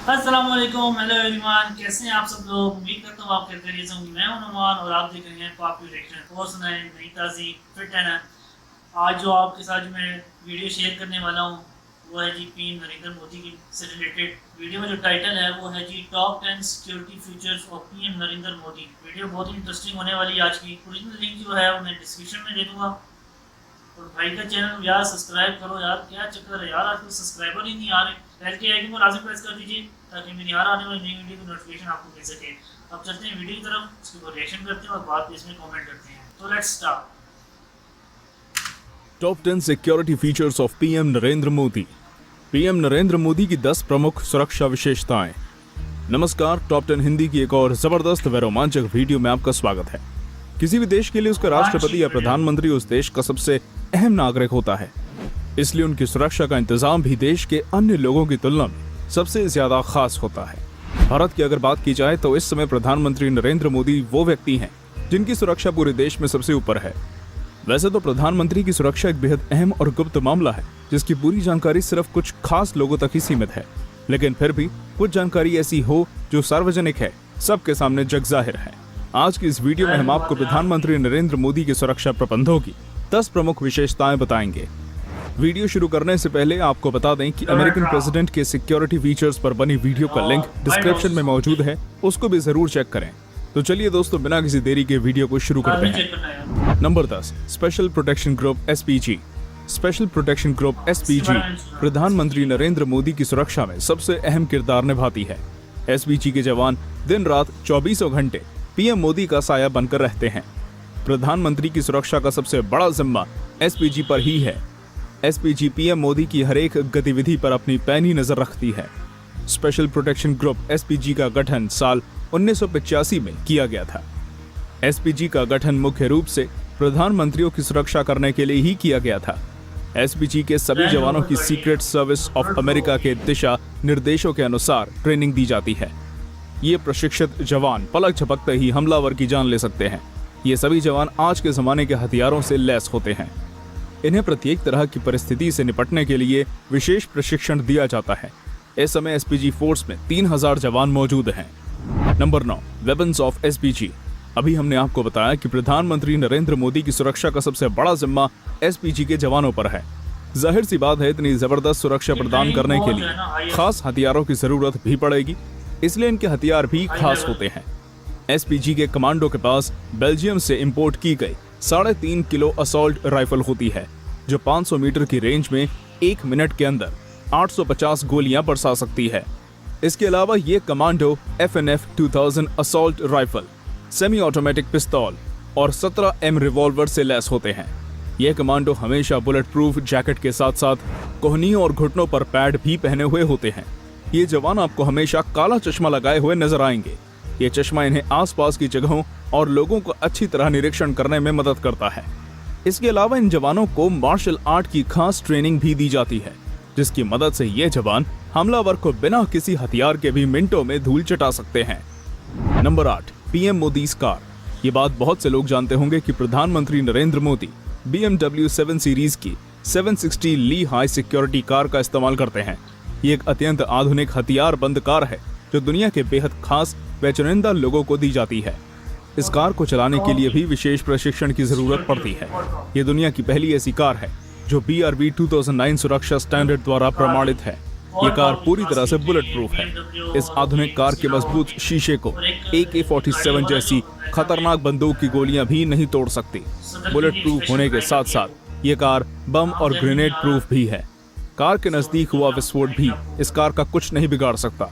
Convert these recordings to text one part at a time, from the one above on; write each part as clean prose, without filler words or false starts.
अस्सलाम वालेकुम, hello everyone, कैसे हैं आप सब लोग। उम्मीद करता हूँ आप खैरियत से होंगे। मैं हूं नुमान और आप देख रहे हैं पॉपुलर रिएक्शन। और सुनाएं नई ताज़ी फिट है ना। आज जो आपके साथ जो मैं वीडियो शेयर करने वाला हूँ वो है जी पीएम नरेंद्र मोदी की से रिलेटेड। वीडियो में जो टाइटल है वो है जी top 10 security features of PM Narendra Modi. Video बहुत ही इंटरेस्टिंग होने वाली है आज की। ओरिजिनल लिंक जो है वो मैं डिस्क्रिप्शन में दे दूँगा। और भाई का चैनल यार सब्सक्राइब करो यार, क्या चक्कर है यार, आजकल सब्सक्राइबर ही नहीं आ रहे। बेल के आइकन को लाजमी प्रेस कर दीजिए ताकि मेरी हर आने वाली नई वीडियो की नोटिफिकेशन आपको मिल सके। अब चलते हैं वीडियो की तरफ, उसके ऊपर रिएक्शन करते हैं और बाद में इसमें कमेंट करते हैं। तो let's start. Top 10 security features of PM Narendra Modi. PM Narendra Modi की 10 प्रमुख सुरक्षा विशेषताएं। नमस्कार, टॉप 10 हिंदी की एक और जबरदस्त व रोमांचक वीडियो में आपका स्वागत है। किसी भी देश के लिए उसका राष्ट्रपति या प्रधानमंत्री उस देश का सबसे अहम नागरिक होता है, इसलिए उनकी सुरक्षा का इंतजाम भी देश के अन्य लोगों की तुलना में सबसे ज्यादा खास होता है। भारत की अगर बात की जाए तो इस समय प्रधानमंत्री नरेंद्र मोदी वो व्यक्ति हैं जिनकी सुरक्षा पूरे देश में सबसे ऊपर है। वैसे तो प्रधानमंत्री की सुरक्षा एक बेहद अहम और गुप्त मामला है जिसकी पूरी जानकारी सिर्फ कुछ खास लोगों तक ही सीमित है, लेकिन फिर भी कुछ जानकारी ऐसी हो जो सार्वजनिक है, सबके सामने जग जाहिर है। आज की इस वीडियो में हम आपको प्रधानमंत्री नरेंद्र मोदी के सुरक्षा प्रबंधों की 10 प्रमुख विशेषताएं बताएंगे। वीडियो शुरू करने से पहले आपको बता दें कि अमेरिकन प्रेसिडेंट के सिक्योरिटी फीचर्स पर बनी वीडियो का लिंक डिस्क्रिप्शन में मौजूद है, उसको भी जरूर चेक करें। तो चलिए दोस्तों, बिना किसी देरी के वीडियो को शुरू करते हैं। Number 10, special protection group SPG. Special protection group SPG प्रधानमंत्री नरेंद्र मोदी की सुरक्षा में सबसे अहम किरदार निभाती है। एसपीजी के जवान दिन रात 24 घंटे पीएम मोदी का साया बनकर रहते हैं। प्रधानमंत्री की सुरक्षा का सबसे बड़ा जिम्मा एसपीजी पर ही है। एसपीजी पीएम मोदी की हर एक गतिविधि पर अपनी पैनी नजर रखती है। स्पेशल प्रोटेक्शन ग्रुप एसपीजी का गठन साल 1985 में किया गया था। एसपीजी का गठन मुख्य रूप से प्रधानमंत्रियों की सुरक्षा करने के लिए ही किया गया था। एसपीजी के सभी जवानों की सीक्रेट सर्विस ऑफ अमेरिका के दिशा निर्देशों के अनुसार ट्रेनिंग दी जाती है। ये प्रशिक्षित जवान पलक झपकते ही हमलावर की जान ले सकते हैं। ये सभी जवान आज के जमाने के हथियारों से लैस होते हैं। इन्हें प्रत्येक तरह की परिस्थिति से निपटने के लिए विशेष प्रशिक्षण दिया जाता है। इस समय एसपीजी फोर्स में 3000 जवान मौजूद हैं। Number 9, weapons of SPG. अभी हमने आपको बताया कि प्रधानमंत्री नरेंद्र मोदी की सुरक्षा का सबसे बड़ा जिम्मा एसपीजी के जवानों पर है। जाहिर सी बात है, इतनी जबरदस्त सुरक्षा प्रदान करने के लिए खास हथियारों की जरूरत भी पड़ेगी, इसलिए इनके हथियार भी खास होते हैं। एसपीजी के कमांडो के पास बेल्जियम से इंपोर्ट की गई 3.5 किलो असॉल्ट राइफल होती है, जो 500 मीटर की रेंज में 1 मिनट के अंदर 850 गोलियां बरसा सकती है। इसके अलावा ये commando FNF 2000 assault rifle, semi automatic पिस्तौल और 17M रिवॉल्वर से लैस होते हैं। ये कमांडो हमेशा बुलेट प्रूफ जैकेट के साथ साथ कोहनियों और घुटनों पर पैड भी पहने हुए होते हैं। ये जवान आपको हमेशा काला चश्मा लगाए हुए नजर आएंगे। ये चश्मा इन्हें आसपास की जगहों और लोगों को अच्छी तरह निरीक्षण करने में मदद करता है। इसके अलावा इन जवानों को मार्शल आर्ट की खास ट्रेनिंग भी दी जाती है, जिसकी मदद से ये जवान हमलावर को बिना किसी हथियार के भी मिनटों में धूल चटा सकते हैं। Number 8, PM Modi car. ये बात बहुत से लोग जानते होंगे कि प्रधानमंत्री नरेंद्र मोदी BMW 7 सीरीज की 760 ली हाई सिक्योरिटी कार का इस्तेमाल करते हैं। ये एक अत्यंत आधुनिक हथियार बंद कार है जो दुनिया के बेहद खास व चुनिंदा लोगों को दी जाती है। इस कार को चलाने के लिए भी विशेष प्रशिक्षण की जरूरत पड़ती है। ये दुनिया की पहली ऐसी कार है जो BRB 2009 सुरक्षा स्टैंडर्ड द्वारा प्रमाणित है। ये कार पूरी तरह से बुलेट प्रूफ है। इस आधुनिक कार के मजबूत शीशे को AK-47 जैसी खतरनाक बंदूक की गोलियां भी नहीं तोड़ सकती। बुलेट प्रूफ होने के साथ साथ ये कार बम और ग्रेनेड प्रूफ भी है। कार के नजदीक हुआ विस्फोट भी इस कार का कुछ नहीं बिगाड़ सकता।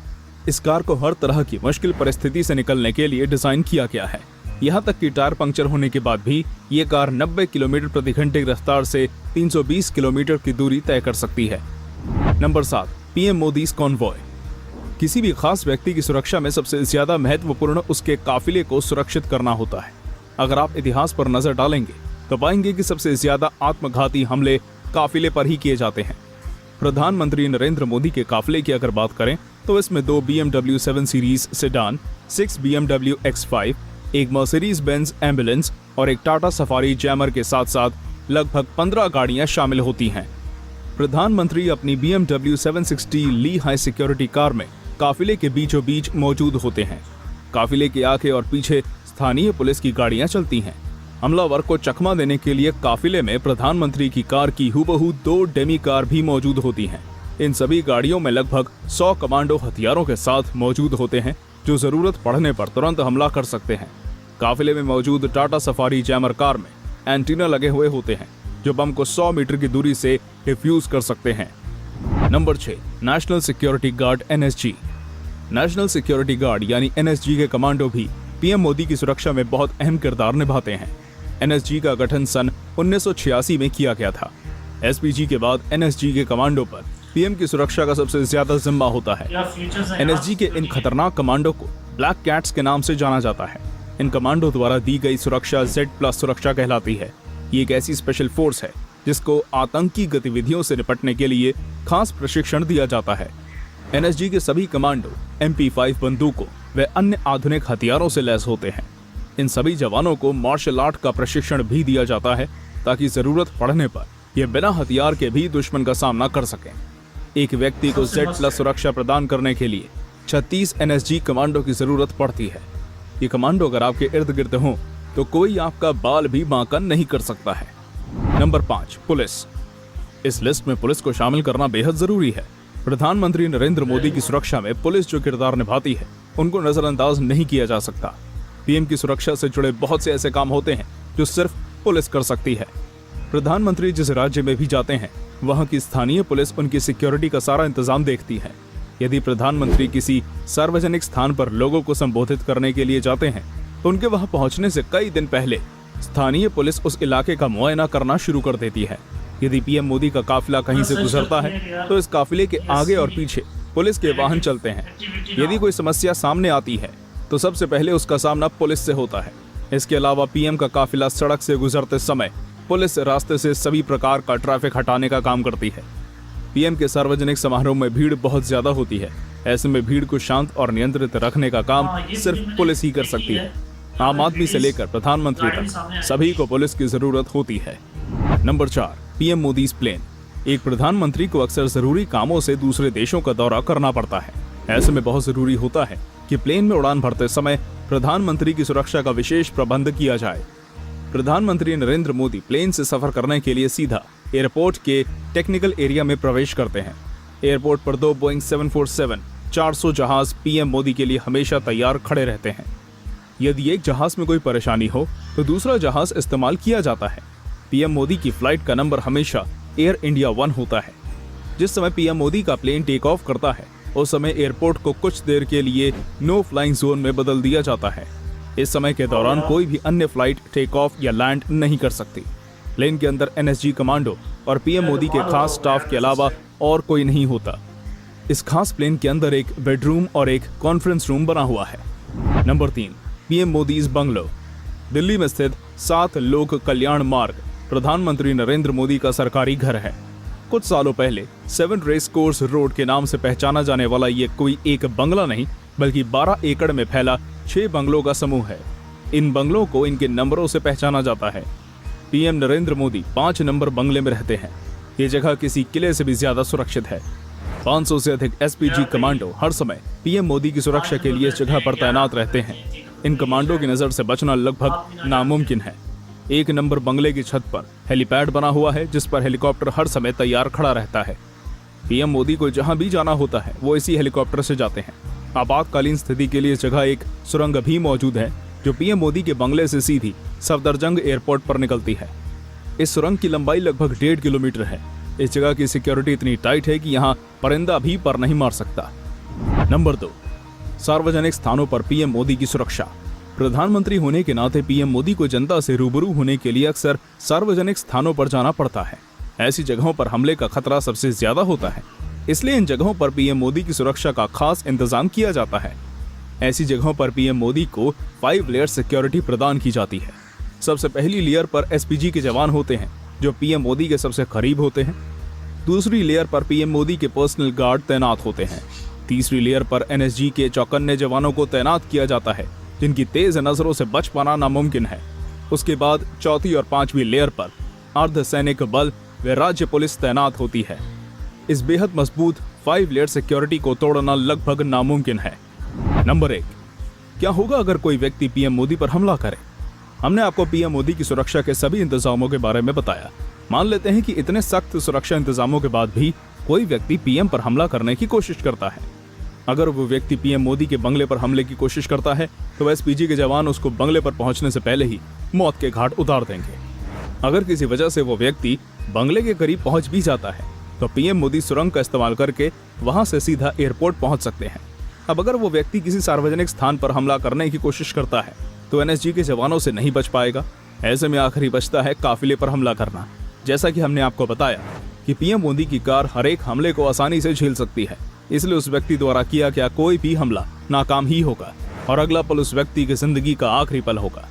इस कार को हर तरह की मुश्किल परिस्थिति से निकलने के लिए डिजाइन किया गया है। यहाँ तक कि टायर पंक्चर होने के बाद भी ये कार 90 किलोमीटर प्रति घंटे की रफ्तार से 320 किलोमीटर की दूरी तय कर सकती है। Number 7, PM Modi convoy. किसी भी खास व्यक्ति की सुरक्षा में सबसे ज्यादा महत्वपूर्ण उसके काफिले को सुरक्षित करना होता है। अगर आप इतिहास पर नजर डालेंगे तो पाएंगे कि सबसे ज्यादा आत्मघाती हमले काफिले पर ही किए जाते हैं। प्रधानमंत्री नरेंद्र मोदी के काफिले की अगर बात करें तो इसमें 2 BMW 7 series sedan, 6 BMW X5, एक मर्सिडीज बेंज एम्बुलेंस और एक टाटा सफारी जैमर के साथ साथ लगभग 15 गाड़ियां शामिल होती हैं। प्रधानमंत्री अपनी BMW 760 ली हाई सिक्योरिटी कार में काफिले के बीचों बीच मौजूद होते हैं। काफिले के आगे और पीछे स्थानीय पुलिस की गाड़ियां चलती हैं। हमलावर को चकमा देने के लिए काफिले में प्रधानमंत्री की कार की हूबहू 2 डेमी कार भी मौजूद होती हैं। इन सभी गाड़ियों में लगभग 100 कमांडो हथियारों के साथ मौजूद होते हैं, जो जरूरत पड़ने पर तुरंत हमला कर सकते हैं। काफिले में मौजूद टाटा सफारी जैमर कार में एंटीना लगे हुए होते हैं, जो बम को 100 मीटर की दूरी से डिफ्यूज कर सकते हैं। Number 6, national security guard NSG। National security guard यानी NSG के कमांडो भी पीएम मोदी की सुरक्षा में बहुत अहम किरदार निभाते हैं। NSG का गठन सन 1986 में किया गया था। SPG के बाद NSG के कमांडो पर पीएम की सुरक्षा का सबसे ज्यादा जिम्मा होता है। NSG के इन खतरनाक कमांडो को ब्लैक कैट्स के नाम से जाना जाता है। इन कमांडो द्वारा दी गई सुरक्षा Z+ सुरक्षा कहलाती है। ये एक ऐसी स्पेशल फोर्स है जिसको आतंकी गतिविधियों से निपटने के लिए खास प्रशिक्षण दिया जाता है। NSG के सभी कमांडो MP5 बंदूकों व अन्य आधुनिक हथियारों से लैस होते हैं। इन सभी जवानों को मार्शल आर्ट का प्रशिक्षण भी दिया जाता है, ताकि जरूरत पड़ने पर ये बिना हथियार के भी दुश्मन का सामना कर सकें। एक व्यक्ति को Z+ सुरक्षा प्रदान करने के लिए 36 NSG कमांडो की जरूरत पड़ती है। ये कमांडो अगर आपके इर्द गिर्द हों तो कोई आपका बाल भी बांका नहीं कर सकता है। Number 5, police. इस लिस्ट में पुलिस को शामिल करना बेहद जरूरी है। प्रधानमंत्री नरेंद्र मोदी की सुरक्षा में पुलिस जो किरदार निभाती है, उनको नजरअंदाज नहीं किया जा सकता। पीएम की सुरक्षा से जुड़े बहुत से ऐसे काम होते हैं जो सिर्फ पुलिस कर सकती है। प्रधानमंत्री जिस राज्य में भी जाते हैं, वहां की स्थानीय पुलिस उनकी सिक्योरिटी का सारा इंतजाम देखती है। यदि प्रधानमंत्री किसी सार्वजनिक स्थान पर लोगों को संबोधित करने के लिए जाते हैं, तो उनके वहां पहुंचने से कई दिन पहले स्थानीय पुलिस उस इलाके का मुआयना करना शुरू कर देती है। यदि पीएम मोदी का काफिला कहीं से गुजरता है, तो इस काफिले के आगे और पीछे पुलिस के वाहन चलते हैं। यदि कोई समस्या सामने आती है, तो सबसे पहले उसका सामना पुलिस से होता है। इसके अलावा पीएम का काफिला सड़क से गुजरते समय पुलिस रास्ते से सभी प्रकार का ट्रैफिक हटाने का काम करती है। पीएम के सार्वजनिक समारोह में भीड़ बहुत ज्यादा होती है। ऐसे में भीड़ को शांत और नियंत्रित रखने का काम सिर्फ पुलिस ही कर सकती है। आम आदमी से लेकर प्रधानमंत्री तक सभी को पुलिस की जरूरत होती है। Number 4, PM Modi's plane. एक प्रधानमंत्री को अक्सर जरूरी कामों से दूसरे देशों का दौरा करना पड़ता है। ऐसे में बहुत जरूरी होता है कि प्लेन में उड़ान भरते समय प्रधानमंत्री की सुरक्षा का विशेष प्रबंध किया जाए। प्रधानमंत्री नरेंद्र मोदी प्लेन से सफर करने के लिए सीधा एयरपोर्ट के टेक्निकल एरिया में प्रवेश करते हैं। एयरपोर्ट पर 2 बोइंग 747-400 जहाज पीएम मोदी के लिए हमेशा तैयार खड़े रहते हैं। यदि एक जहाज में कोई परेशानी हो तो दूसरा जहाज इस्तेमाल किया जाता है। पीएम मोदी की फ्लाइट का नंबर हमेशा एयर इंडिया 1 होता है। जिस समय पीएम मोदी का प्लेन टेक ऑफ करता है, उस समय एयरपोर्ट को कुछ देर के लिए नो फ्लाइंग जोन में बदल दिया जाता है। इस समय के दौरान कोई भी अन्य फ्लाइट टेक ऑफ या लैंड नहीं कर सकती। प्लेन के अंदर NSG कमांडो और पीएम मोदी के खास स्टाफ के अलावा और कोई नहीं होता। इस खास प्लेन के अंदर एक बेडरूम और एक कॉन्फ्रेंस रूम बना हुआ है। Number 3, PM Modi's bungalow. Delhi में स्थित 7 लोक कल्याण मार्ग प्रधानमंत्री नरेंद्र मोदी का सरकारी घर है। कुछ सालों पहले 7 रेस कोर्स रोड के नाम से पहचाना जाने वाला ये कोई एक बंगला नहीं, बल्कि 12 एकड़ में फैला 6 बंगलों का समूह है। इन बंगलों को इनके नंबरों से पहचाना जाता है। पीएम नरेंद्र मोदी 5 नंबर बंगले में रहते हैं। ये जगह किसी किले से भी ज्यादा सुरक्षित है। 500 से अधिक SPG कमांडो हर समय पीएम मोदी की सुरक्षा के लिए इस जगह पर तैनात रहते हैं। इन कमांडो की नजर से बचना लगभग नामुमकिन है। 1 नंबर बंगले की छत पर हेलीपैड बना हुआ है, जिस पर हेलीकॉप्टर हर समय तैयार खड़ा रहता है। पीएम मोदी को जहां भी जाना होता है, वो इसी हेलीकॉप्टर से जाते हैं। आपातकालीन स्थिति के लिए इस जगह एक सुरंग भी मौजूद है, जो पीएम मोदी के बंगले से सीधी सफदरजंग एयरपोर्ट पर निकलती है। इस सुरंग की लंबाई लगभग 1.5 किलोमीटर है। इस जगह की सिक्योरिटी इतनी टाइट है कि यहाँ परिंदा भी पर नहीं मार सकता। नंबर 2, सार्वजनिक स्थानों पर पीएम मोदी की सुरक्षा। प्रधानमंत्री होने के नाते पीएम मोदी को जनता से रूबरू होने के लिए अक्सर सार्वजनिक स्थानों पर जाना पड़ता है। ऐसी जगहों पर हमले का खतरा सबसे ज्यादा होता है, इसलिए इन जगहों पर पीएम मोदी की सुरक्षा का खास इंतजाम किया जाता है। ऐसी जगहों पर पीएम मोदी को 5 लेयर सिक्योरिटी प्रदान की जाती है। सबसे पहली लेयर पर SPG के जवान होते हैं, जो पीएम मोदी के सबसे करीब होते हैं। दूसरी लेयर पर पीएम मोदी के पर्सनल गार्ड तैनात होते हैं। तीसरी लेयर पर NSG के चौकन्ने जवानों को तैनात किया जाता है, जिनकी तेज नजरों से बच पाना नामुमकिन है। उसके बाद चौथी और 5वीं लेयर पर अर्धसैनिक बल व राज्य पुलिस तैनात होती है। इस बेहद मजबूत 5 लेयर सिक्योरिटी को तोड़ना लगभग नामुमकिन है। नंबर 1, क्या होगा अगर कोई व्यक्ति पीएम मोदी पर हमला करे? हमने आपको पीएम मोदी की सुरक्षा के सभी इंतजामों के बारे में बताया। मान लेते हैं कि इतने सख्त सुरक्षा इंतजामों के बाद भी कोई व्यक्ति पीएम पर हमला करने की कोशिश करता है। अगर वो व्यक्ति पीएम मोदी के बंगले पर हमले की कोशिश करता है तो एसपीजी के जवान उसको बंगले पर पहुंचने से पहले ही मौत के घाट उतार देंगे। अगर किसी वजह से वो व्यक्ति बंगले के करीब पहुंच भी जाता है तो पीएम मोदी सुरंग का इस्तेमाल करके वहां से सीधा एयरपोर्ट पहुंच सकते हैं। अब अगर वो व्यक्ति किसी सार्वजनिक स्थान पर हमला करने की कोशिश करता है तो एनएसजी के जवानों से नहीं बच पाएगा। ऐसे में आखिरी बचता है काफिले पर हमला करना। जैसा कि हमने आपको बताया कि पीएम मोदी की कार हर एक हमले को आसानी से झेल सकती है, इसलिए उस व्यक्ति द्वारा किया गया कोई भी हमला नाकाम ही होगा और अगला पल उस व्यक्ति की जिंदगी का आखिरी पल होगा।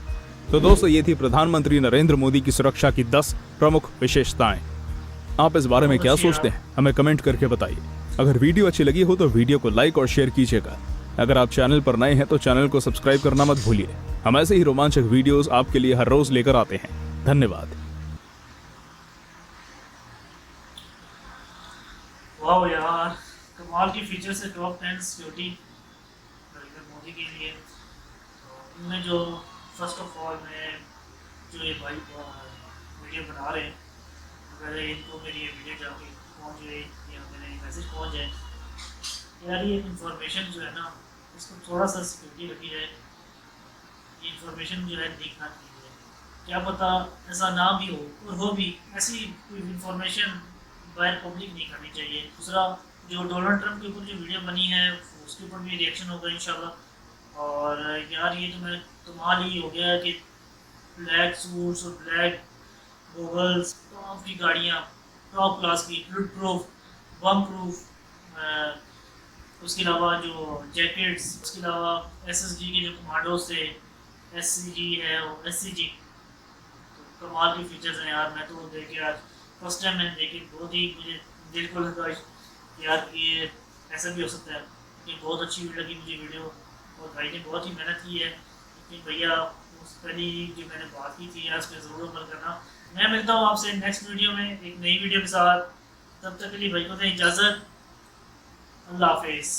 तो दोस्तों, ये थी प्रधानमंत्री नरेंद्र मोदी की सुरक्षा की 10 प्रमुख विशेषताएं। आप इस बारे में क्या सोचते हैं, हमें कमेंट करके बताइए। अगर वीडियो अच्छी लगी हो तो वीडियो को लाइक और शेयर कीजिएगा। अगर आप चैनल पर नए हैं तो चैनल को सब्सक्राइब करना मत भूलिए। हम ऐसे ही रोमांचक वीडियोस आपके लिए हर रोज लेकर आते हैं। धन्यवाद। वाह यार, कमाल की फीचर्स है टॉप 10 सिक्योरिटी नरेंद्र मोदी के लिए। तो इनमें जो फर्स्ट ऑफ ऑल मैं जो ये भाई वीडियो बना रहे हैं, अगर इनको मेरी ये वीडियो जाके पहुँच जाए या मेरे मैसेज पहुँच जाए, यार ये इंफॉर्मेशन जो है ना, इसको थोड़ा सा सिक्योरिटी रखी जाए। ये इंफॉर्मेशन जो है लीक ना की जाए। क्या पता ऐसा ना भी हो, और हो भी, ऐसी कोई इंफॉर्मेशन बाहर पब्लिक नहीं करनी चाहिए। दूसरा, जो डोनाल्ड ट्रंप के ऊपर जो वीडियो बनी है उसके ऊपर भी रिएक्शन होगा इंशाल्लाह। और यार ये तो मैं कमाल ही हो गया कि ब्लैक सूट्स और ब्लैक गॉगल्स, टॉप की गाड़ियाँ, टॉप क्लास की, बुलेट प्रूफ, बम प्रूफ, उसके अलावा जो जैकेट्स, उसके अलावा एसएसजी के जो कमांडोज थे, एससीजी है और एससीजी, तो कमाल की फीचर्स हैं यार। मैं तो देख के आज फर्स्ट टाइम मैंने देखी, बहुत ही मुझे दिल को लगा यार ये ऐसा भी हो सकता है। ये बहुत अच्छी लगी मुझे वीडियो, और भाई ने बहुत ही मेहनत की है। लेकिन भैया उस पहली जो मैंने बात की थी यार, उस पर ज़रूर अमल करना। मैं मिलता हूँ आपसे नेक्स्ट वीडियो में एक नई वीडियो के साथ। तब तक के लिए भाई को दें इजाज़त। अल्लाह हाफिज़।